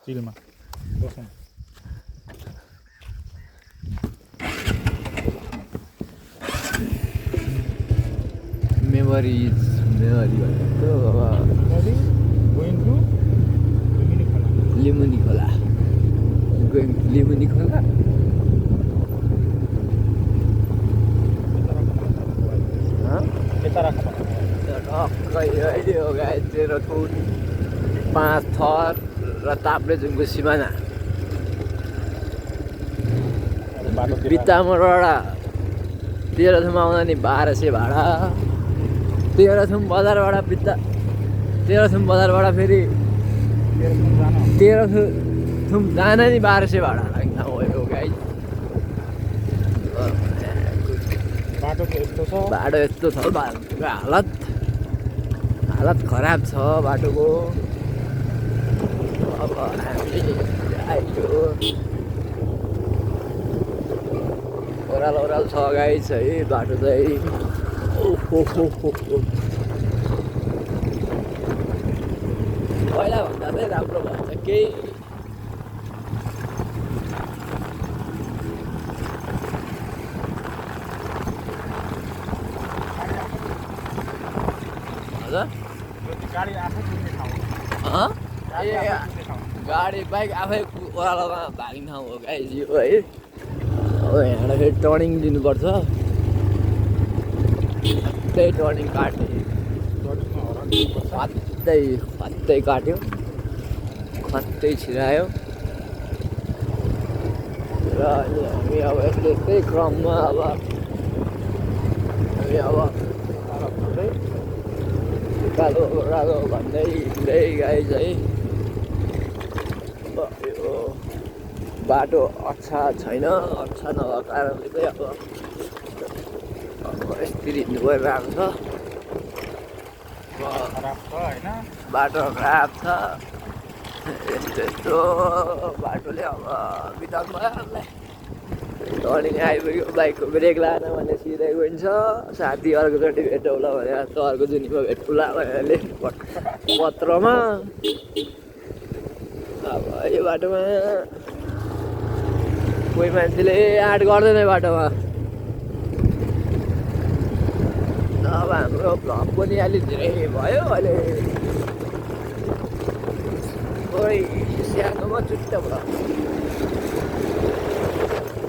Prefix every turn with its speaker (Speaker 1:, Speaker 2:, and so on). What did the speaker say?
Speaker 1: चिलमा बसौँ।
Speaker 2: मेमोरी भनेको अब
Speaker 1: गोइङ टु लुम्बिनी खोला।
Speaker 2: लिमुनी खोला लिमुनी खोला टक्कै अहिले हो गाई 13 फुट 5 थर र ताप्लेजुङको सिमाना बित्तामोडबाट तेह्रथुम आउँदा नि 1200 भाडा। तेह्रथुम बजारबाट फेरि तेह्रथुम जान नि 1200 भाडा लाग्छ हो गाई।
Speaker 1: बाटो यस्तो छ,
Speaker 2: बाटो यस्तो छ, बाटोको हालत खराब छ बाटोको। अब हामी आइयो ओह्राल छ गाई चाहिँ बाटो चाहिँ। पहिला भन्दा चाहिँ राम्रो भन्छ केही।
Speaker 1: गाडी आफै कुद्ने ठाउँ।
Speaker 2: गाडी बाइक आफै ओह्रालोमा भाग्ने ठाउँ हो गाइस यो है। अब यहाँबाट फेरि टर्निङ दिनुपर्छ। त्यही टर्निङ काट्ने खत्तै काट्यो, खत्तै छिरायो र अनि हामी अब यस्तै क्रममा अब हामी अब उकालो ओह्रालो भन्दै हिँड्दै गाई चाहिँ। यो बाटो अच्छा छैन, अच्छा नभएको कारणले चाहिँ अब यसरी हिँड्नु परिरहेको छ। बाटो खराब छ, यस्तो बाटोले अब बिताउनु भयो। टर्निङ आइपुग्यो, बाइकको ब्रेक लागेन भने सिधै गइन्छ। साथी अर्कोचोटि भेटौँला भनेर त अर्को जुनीमा भेटौँला भनेर लेख्नु पत्रमा। अब यो बाटोमा कोही मान्छेले आँट गर्दैन बाटोमा। अब हाम्रो भ्लग पनि अलिक धेरै भयो अहिले, थोरै सानोमा छुट्टा भयो।